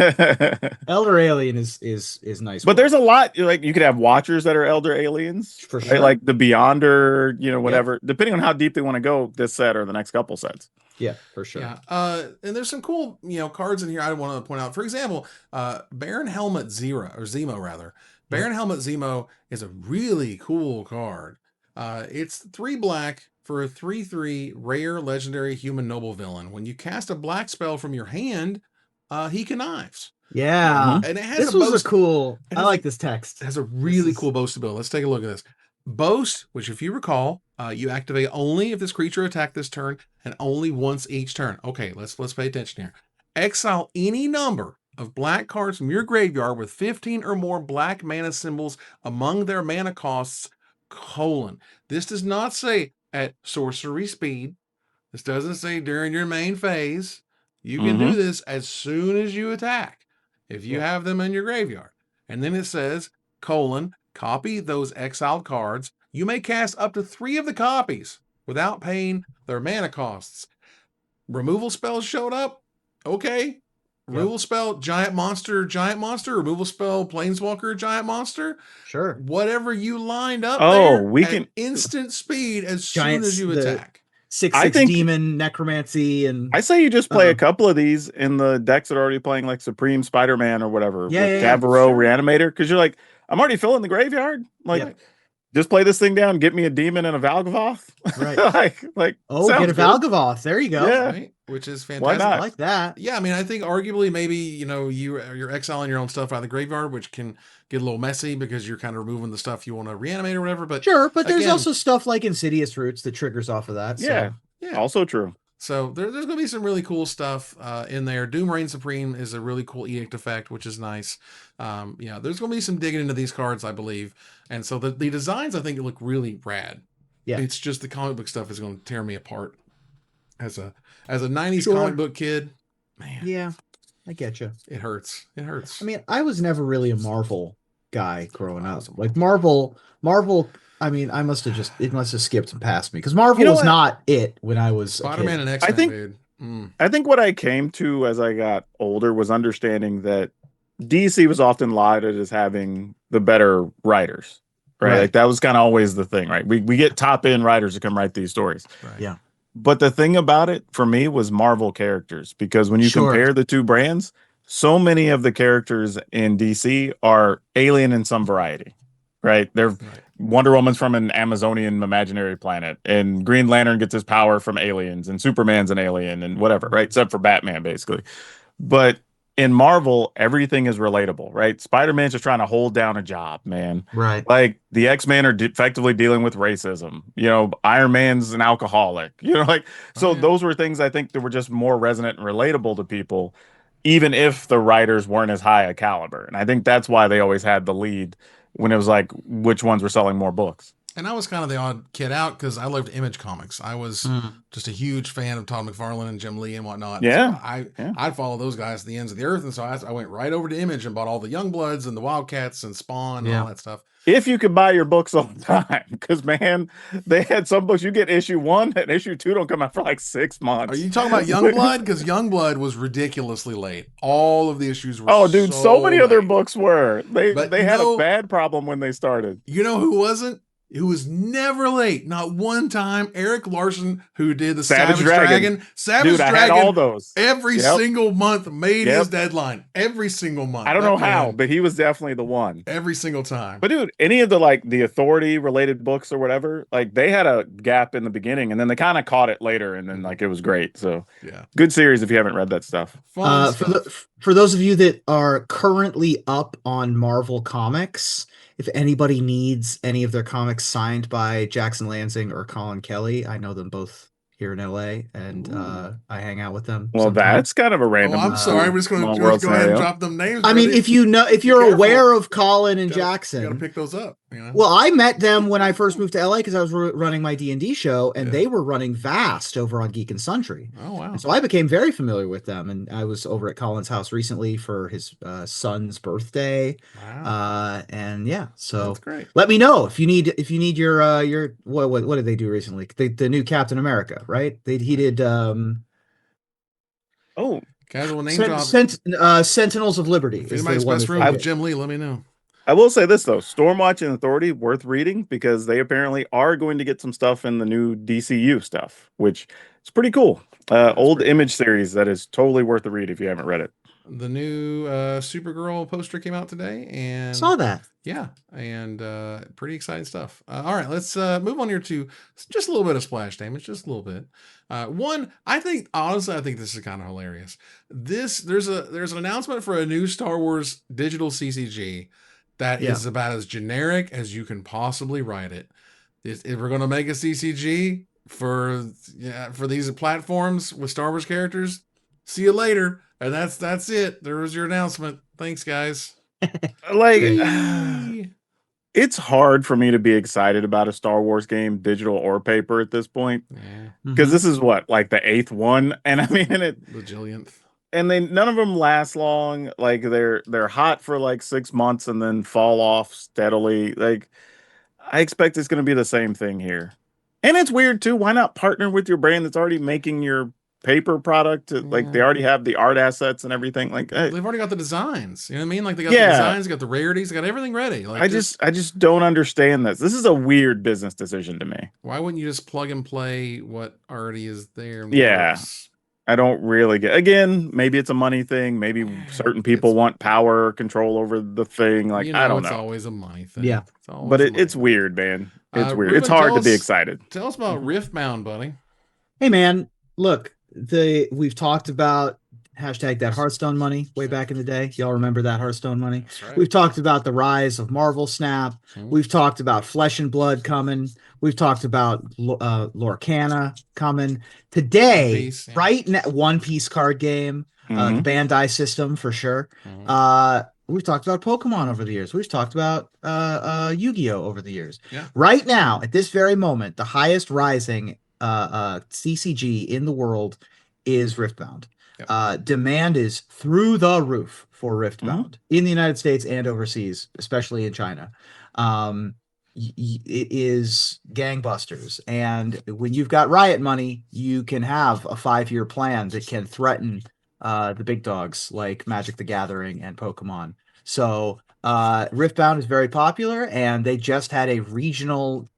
Elder Alien is nice. But there's a lot, like you could have Watchers that are Elder Aliens. For sure. Right? Like the Beyonder, whatever. Depending on how deep they want to go this set or the next couple sets. Yeah, for sure. Yeah. And there's some cool, cards in here I want to point out. For example, Baron Helmet Zemo rather. Baron Helmet Zemo is a really cool card. It's 3 black for a 3/3 rare legendary human noble villain. When you cast a black spell from your hand, he connives. Yeah. And it has this was cool. I like this text. It has a really cool boast ability. Let's take a look at this. Boast, which if you recall, you activate only if this creature attacked this turn and only once each turn. Okay, let's pay attention here. Exile any number of black cards from your graveyard with 15 or more black mana symbols among their mana costs, : This does not say at sorcery speed. This doesn't say during your main phase. You can do this as soon as you attack, if you have them in your graveyard. And then it says, : Copy those exiled cards. You may cast up to 3 of the copies without paying their mana costs. Removal spells showed up. Okay. Removal spell, giant monster. Removal spell, planeswalker, giant monster. Sure. Whatever you lined up we can instant speed as Giants, soon as you attack. 6/6 demon necromancy, and I say you just play a couple of these in the decks that are already playing like Supreme Spider-Man or whatever with Cavero Reanimator, because you're like, I'm already filling the graveyard. Like, just play this thing down, get me a demon and a Valgavoth. Right. like get a Valgavoth. There you go. Yeah. Right? Which is fantastic. Why not? I like that. Yeah, I mean, I think arguably maybe, you're exiling your own stuff out of the graveyard, which can get a little messy because you're kind of removing the stuff you want to reanimate or whatever. But sure, but there's also stuff like Insidious Roots that triggers off of that. Yeah. Also true. So there's going to be some really cool stuff in there. Doom Reign Supreme is a really cool edict effect, which is nice. There's going to be some digging into these cards, I believe. And so the designs, I think, look really rad. Yeah. It's just the comic book stuff is going to tear me apart. As a 90s comic book kid, man. Yeah, I get you. It hurts. I mean, I was never really a Marvel guy growing up. Like Marvel, I mean, it must have skipped and passed me, because Marvel was not it when I was Spider-Man and X-Men. I think what I came to as I got older was understanding that DC was often lauded as having the better writers, right? Like that was kind of always the thing, right? We get top end writers to come write these stories. Right. Yeah. But the thing about it for me was Marvel characters, because when you compare the two brands, so many of the characters in DC are alien in some variety, right? Wonder Woman's from an Amazonian imaginary planet, and Green Lantern gets his power from aliens, and Superman's an alien, and whatever, right? Except for Batman, basically. But in Marvel, everything is relatable, right? Spider-Man's just trying to hold down a job, man. Right. Like the X-Men are effectively dealing with racism. Iron Man's an alcoholic. Those were things I think that were just more resonant and relatable to people, even if the writers weren't as high a caliber. And I think that's why they always had the lead when it was like which ones were selling more books. And I was kind of the odd kid out because I loved Image Comics. I was just a huge fan of Todd McFarlane and Jim Lee and whatnot. Yeah. So I'd follow those guys to the ends of the earth. And so I went right over to Image and bought all the Youngbloods and the Wildcats and Spawn and all that stuff. If you could buy your books on time, because man, they had some books, you get issue 1 and issue 2 don't come out for like 6 months. Are you talking about Youngblood? Because Youngblood was ridiculously late. All of the issues were so many late. Other books were. They had a bad problem when they started. You know who wasn't? Who was never late, not one time. Eric Larson, who did the Savage Dragon. Savage Dragon. I had all those. Every single month made his deadline. Every single month. I don't know how, but he was definitely the one. Every single time. But dude, any of the Authority related books or whatever, like they had a gap in the beginning and then they kind of caught it later and then it was great. So good series if you haven't read that stuff. For those of you that are currently up on Marvel Comics, if anybody needs any of their comics signed by Jackson Lansing or Colin Kelly, I know them both here in LA, and I hang out with them. Well, that's kind of a random. I'm sorry, we're just going to go ahead and drop them names. I mean, if you're aware of Colin and Jackson, you got to pick those up. Well, I met them when I first moved to LA because I was running my D&D show, and they were running Vast over on Geek and Sundry. Oh wow! And so I became very familiar with them, and I was over at Colin's house recently for his son's birthday. Wow! So that's great. Let me know if you need your what did they do recently? The new Captain America, right? He did. Casual name drop. Sentinels of Liberty. If anybody's best friend with Jim Lee, let me know. I will say this though, Stormwatch and Authority worth reading because they apparently are going to get some stuff in the new DCU stuff, which is pretty cool. Old Image series that is totally worth the read if you haven't read it. The new Supergirl poster came out today, and saw that. Yeah, and pretty exciting stuff. All right, let's move on here to just a little bit of splash damage, just a little bit. One, I think this is kind of hilarious. There's an announcement for a new Star Wars digital CCG that is about as generic as you can possibly write it. If we're going to make a CCG for these platforms with Star Wars characters, see you later. And that's it. There was your announcement. Thanks, guys. It's hard for me to be excited about a Star Wars game, digital or paper, at this point, because this is the 8th one, and I mean the bajillionth. And none of them last long. Like they're hot for 6 months and then fall off steadily. Like I expect it's going to be the same thing here. And it's weird too. Why not partner with your brand that's already making your paper product. Like they already have the art assets and everything. Like they've already got the designs. You know what I mean? Like they got the designs, they got the rarities, they got everything ready. Like I just don't understand this. This is a weird business decision to me. Why wouldn't you just plug and play what already is there? Works? I don't really get. Again, maybe it's a money thing. Maybe certain people want power or control over the thing. Like I don't know. It's always a money thing. Yeah, but it's weird, man. It's weird. Ruben, it's hard to be excited. Tell us about Riftbound, buddy. Hey, man. Look, we've talked about hashtag that Hearthstone money way back in the day. Y'all remember that Hearthstone money? That's right. We've talked about the rise of Marvel Snap. We've talked about Flesh and Blood coming. We've talked about Lorcana coming. Today, right now, One Piece card game, the Bandai system for sure. We've talked about Pokemon over the years. We've talked about Yu-Gi-Oh! Over the years. Yeah. Right now, at this very moment, the highest rising CCG in the world is Riftbound. Yep. Demand is through the roof for Riftbound in the United States and overseas, especially in China. It is gangbusters. And when you've got Riot money, you can have a 5-year plan that can threaten the big dogs like Magic the Gathering and Pokemon. So Riftbound is very popular, and they just had a regional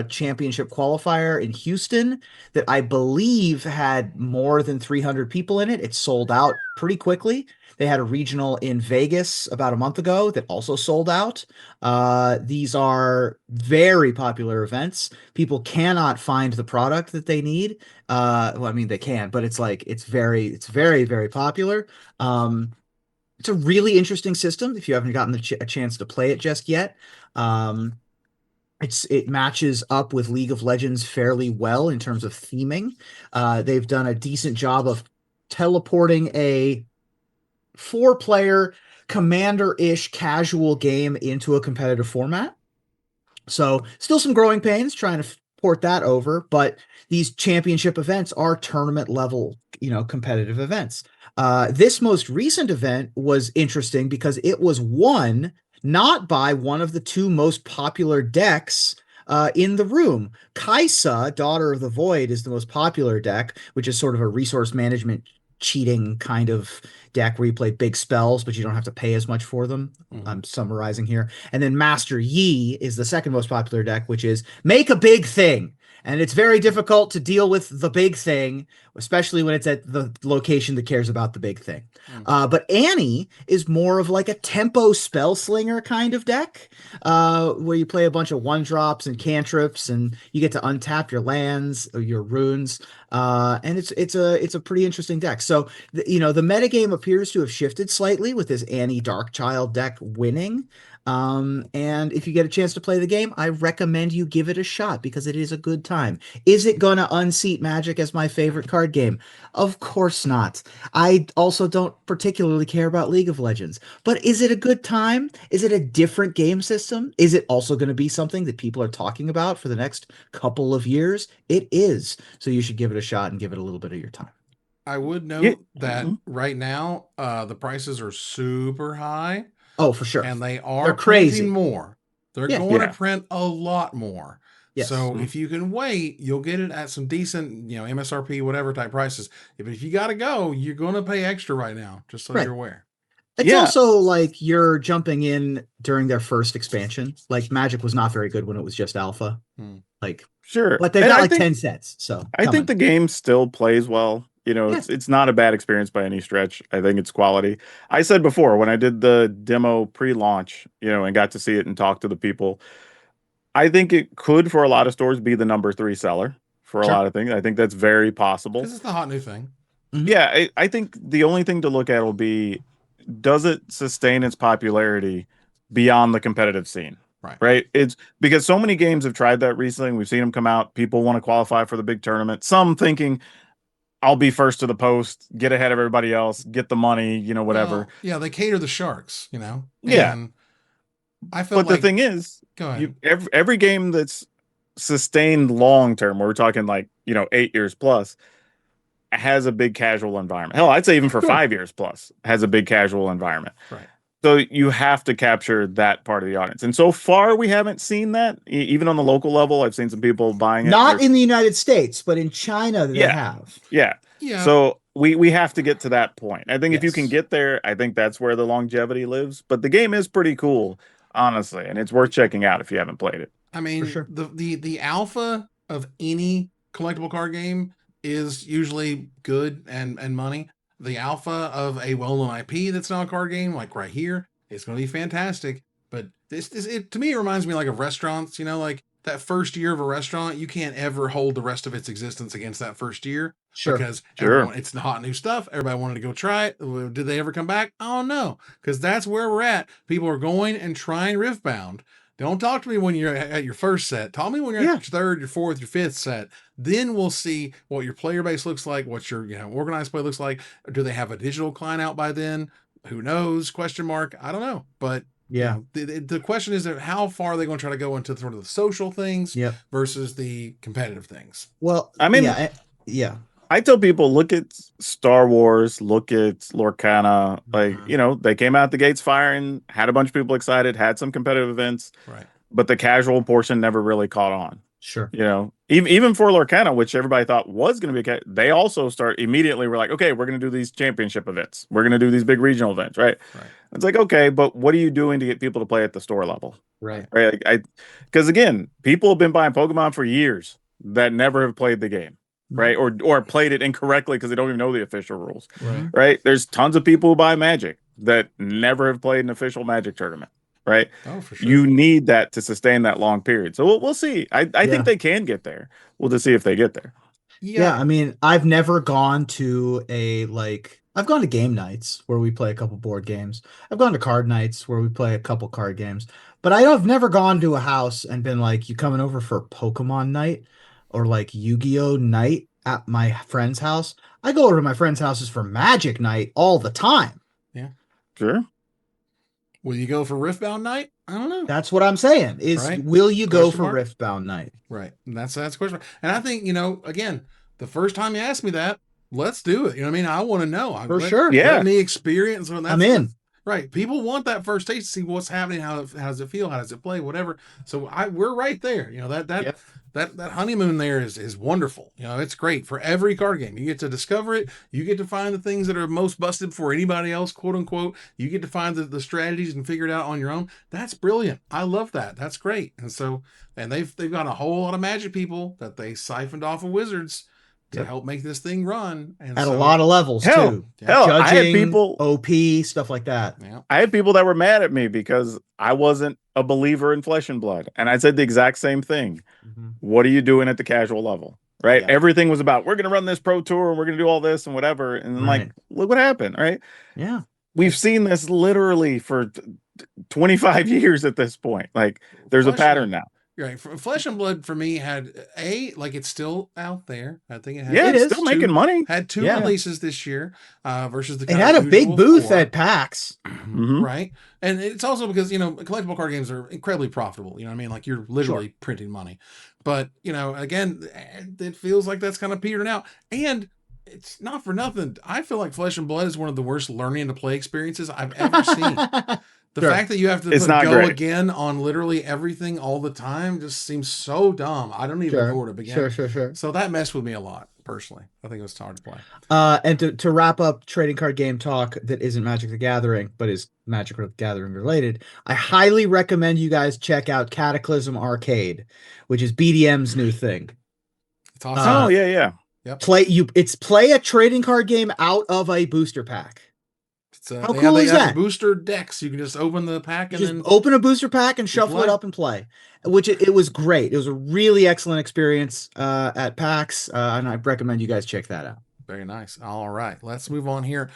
championship qualifier in Houston that I believe had more than 300 people in it. It sold out pretty quickly. They had a regional in Vegas about a month ago that also sold out. These are very popular events. People cannot find the product that they need. Well, I mean, they can, but it's very, very popular. It's a really interesting system if you haven't gotten a chance to play it just yet. It matches up with League of Legends fairly well in terms of theming. They've done a decent job of teleporting a 4-player commander-ish casual game into a competitive format. So still some growing pains trying to port that over, but these championship events are tournament level, competitive events. This most recent event was interesting because it was won not by one of the 2 most popular decks in the room. Kaisa, Daughter of the Void, is the most popular deck, which is sort of a resource management cheating kind of deck where you play big spells, but you don't have to pay as much for them. I'm summarizing here. And then Master Yi is the second most popular deck, which is make a big thing. And it's very difficult to deal with the big thing, especially when it's at the location that cares about the big thing. But Annie is more of like a tempo spell slinger kind of deck, where you play a bunch of 1-drops and cantrips, and you get to untap your lands or your runes. And it's a pretty interesting deck. So the metagame appears to have shifted slightly with this Annie Darkchild deck winning. And if you get a chance to play the game, I recommend you give it a shot because it is a good time. Is it going to unseat Magic as my favorite card game? Of course not. I also don't particularly care about League of Legends, but is it a good time? Is it a different game system? Is it also going to be something that people are talking about for the next couple of years? It is. So you should give it a shot and give it a little bit of your time. I would note that right now, the prices are super high. Oh, for sure. And they're crazy printing more. They're going to print a lot more. Yes. So if you can wait, you'll get it at some decent, MSRP, whatever type prices. But if you got to go, you're going to pay extra right now, just so you're aware. It's also like you're jumping in during their first expansion. Like Magic was not very good when it was just alpha. Like, sure. But they've got 10 sets. So I think the game still plays well. It's not a bad experience by any stretch. I think it's quality. I said before, when I did the demo pre-launch, and got to see it and talk to the people, I think it could, for a lot of stores, be the number 3 seller for a lot of things. I think that's very possible. Because it's the hot new thing. Yeah, I think the only thing to look at will be, does it sustain its popularity beyond the competitive scene? Right. It's because so many games have tried that recently. We've seen them come out. People want to qualify for the big tournament. Some thinking, I'll be first to the post, get ahead of everybody else, get the money, whatever. Well, yeah, they cater the sharks, Yeah. And I feel the thing is, go ahead. Every game that's sustained long term, where we're talking 8 years plus, has a big casual environment. Hell, I'd say even for 5 years plus, has a big casual environment. Right. So you have to capture that part of the audience. And so far, we haven't seen that. Even on the local level, I've seen some people buying it. Not in the United States, but in China, they have. Yeah. Yeah. So we have to get to that point. I think if you can get there, I think that's where the longevity lives. But the game is pretty cool, honestly, and it's worth checking out if you haven't played it. I mean, sure. the alpha of any collectible card game is usually good and money. The alpha of a well-known IP that's not a card game, like right here, it's going to be fantastic. But it to me, it reminds me like of restaurants. You know, like that first year of a restaurant, you can't ever hold the rest of its existence against that first year. Sure. Because everyone, it's the hot new stuff. Everybody wanted to go try it. Did they ever come back? Oh no, because that's where we're at. People are going and trying Riftbound. Don't talk to me when you're at your first set. Talk to me when you're at your third, your fourth, your fifth set. Then we'll see what your player base looks like, what your organized play looks like. Do they have a digital client out by then? Who knows? Question mark. I don't know. But the question is how far are they going to try to go into sort of the social things versus the competitive things? Well, I mean, I tell people, look at Star Wars, look at Lorcana. Like, they came out the gates firing, had a bunch of people excited, had some competitive events, right? But the casual portion never really caught on. Sure. Even for Lorcana, which everybody thought was going to be, they also immediately were like, okay, we're going to do these championship events. We're going to do these big regional events, right? It's like, okay, but what are you doing to get people to play at the store level? Right. Because again, people have been buying Pokemon for years that never have played the game. Right. Or played it incorrectly because they don't even know the official rules. Right. There's tons of people who buy Magic that never have played an official Magic tournament. Right. Oh, for sure. You need that to sustain that long period. So we'll see. I think they can get there. We'll just see if they get there. Yeah. I mean, I've never gone to I've gone to game nights where we play a couple board games. I've gone to card nights where we play a couple card games. But I've never gone to a house and been like, you coming over for Pokemon night? Or like Yu-Gi-Oh night at my friend's house. I go over to my friend's houses for Magic night all the time. Yeah. Sure. Will you go for Riftbound night? I don't know. That's what I'm saying will you go for Riftbound night? Right. And that's the question. And I think, again, the first time you asked me that, let's do it. You know what I mean? I want to know. Sure. Let me experience when I'm in. Right. People want that first taste to see what's happening, how does it feel, how does it play, whatever. So we're right there. That honeymoon there is wonderful. It's great for every card game. You get to discover it. You get to find the things that are most busted for anybody else, quote unquote. You get to find the strategies and figure it out on your own. That's brilliant. I love that. That's great. And they've got a whole lot of Magic people that they siphoned off of Wizards to help make this thing run. And at a lot of levels too. Judging, I had people, OP, stuff like that. Yeah. I had people that were mad at me because I wasn't a believer in Flesh and Blood. And I said the exact same thing. Mm-hmm. What are you doing at the casual level? Right? Yeah. Everything was about, we're going to run this pro tour and we're going to do all this and whatever. And then like, look what happened. Right. Yeah. We've seen this literally for 25 years at this point. Like there's a pattern now. Right. Flesh and Blood for me had it's still out there. I think it had. Yeah, it's still making money. Had two releases this year versus the. It had a big booth at PAX. Mm-hmm. Right. And it's also because, collectible card games are incredibly profitable. You know what I mean? Like you're literally printing money. But, again, it feels like that's kind of petering out. And it's not for nothing. I feel like Flesh and Blood is one of the worst learning to play experiences I've ever seen. The fact that you have to go again on literally everything all the time just seems so dumb. I don't even know where to begin. Sure. So that messed with me a lot, personally. I think it was hard to play. And to wrap up trading card game talk that isn't Magic the Gathering, but is Magic the Gathering related, I highly recommend you guys check out Cataclysm Arcade, which is BDM's new thing. It's awesome. Yeah. Yep. Play a trading card game out of a booster pack. How cool is that? Booster decks. You can just open the pack and then open a booster pack and shuffle it up and play. Which it was great. It was a really excellent experience at PAX, and I recommend you guys check that out. Very nice. All right, let's move on here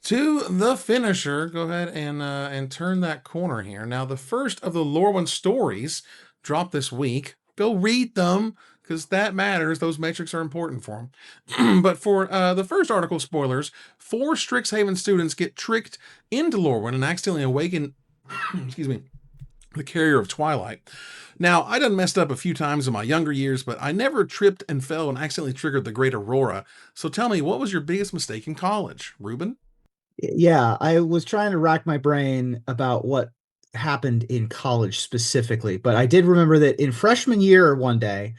to the finisher. Go ahead and turn that corner here. Now, the first of the Lorwyn stories dropped this week. Go read them, because that matters. Those metrics are important for them. But for the first article, spoilers, 4 Strixhaven students get tricked into Lorwyn and accidentally awaken, the carrier of Twilight. Now, I done messed up a few times in my younger years, but I never tripped and fell and accidentally triggered the Great Aurora. So tell me, what was your biggest mistake in college, Ruben? Yeah, I was trying to rack my brain about what happened in college specifically, but I did remember that in freshman year one day,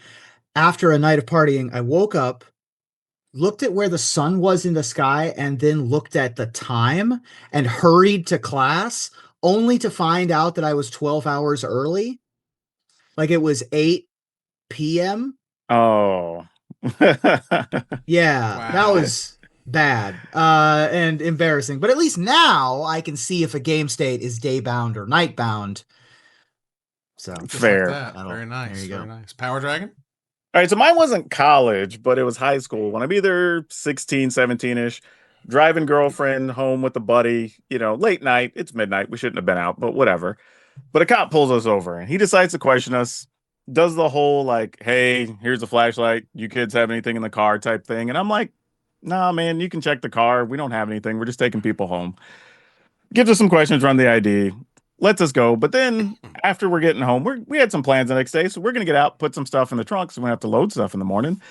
after a night of partying, I woke up looked at where the sun was in the sky and then looked at the time and hurried to class only to find out that I was 12 hours early. Like it was 8 p.m. Oh. Yeah, Wow. that was bad and embarrassing. But at least now I can see if a game state is day bound or night bound. So fair. Like that. Very nice. Very nice. Power Dragon? All right, so mine wasn't college, but it was high school. When I'm either 16, 17-ish, driving girlfriend home with a buddy, late night. It's midnight. We shouldn't have been out, but whatever. But a cop pulls us over and he decides to question us, does the whole like, hey, here's a flashlight. You kids have anything in the car type thing. And I'm like, nah, man, you can check the car. We don't have anything. We're just taking people home. Gives us some questions, run the ID, lets us go. But then after we're getting home, we had some plans the next day. So we're going to get out, put some stuff in the trunk. So we have to load stuff in the morning.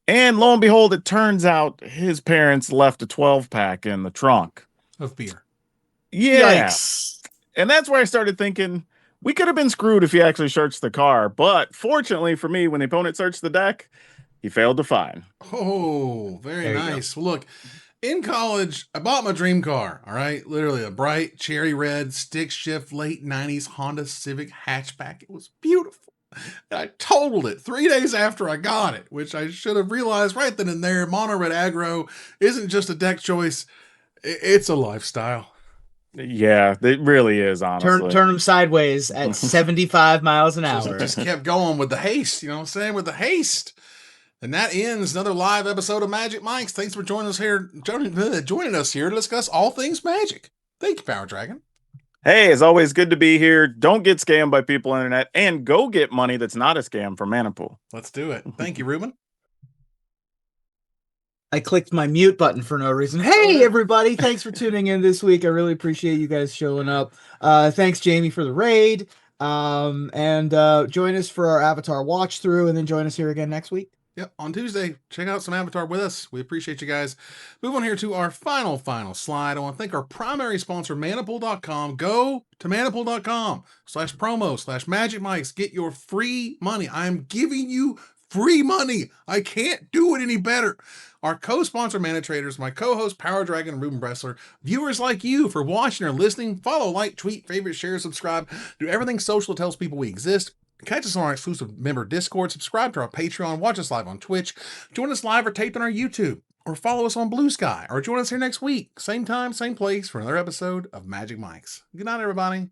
And lo and behold, it turns out his parents left a 12-pack in the trunk. Of beer. Yeah. Yikes. And that's where I started thinking, we could have been screwed if he actually searched the car. But fortunately for me, when the opponent searched the deck, he failed to find. Oh, very nice. Well, look, in college, I bought my dream car. All right. Literally a bright cherry red stick shift late 90s Honda Civic hatchback. It was beautiful. And I totaled it 3 days after I got it, which I should have realized right then and there. Mono red aggro isn't just a deck choice. It's a lifestyle. Yeah, it really is, honestly. Turn them sideways at 75 miles an hour. Just kept going with the haste, you know what I'm saying? With the haste. And that ends another live episode of Magic Mike's. Thanks for joining us here to discuss all things Magic. Thank you, Power Dragon. Hey, it's always good to be here. Don't get scammed by people on the internet, and go get money that's not a scam from Mana Pool. Let's do it. Thank you, Ruben. I clicked my mute button for no reason. Hey, everybody. Thanks for tuning in this week. I really appreciate you guys showing up. Thanks, Jamie, for the raid. And join us for our Avatar watch through, and then join us here again next week. Yep, on Tuesday, check out some Avatar with us. We appreciate you guys. Move on here to our final slide. I want to thank our primary sponsor, Manapool.com. Go to Manapool.com/promo/Magic Mics. Get your free money. I'm giving you free money. I can't do it any better. Our co-sponsor Mana Traders, my co-host Power Dragon and Ruben Bressler, viewers like you for watching or listening. Follow, like, tweet, favorite, share, subscribe. Do everything social that tells people we exist. Catch us on our exclusive member Discord, subscribe to our Patreon, watch us live on Twitch, join us live or taped on our YouTube, or follow us on Blue Sky, or join us here next week, same time, same place, for another episode of Magic Mics. Good night, everybody.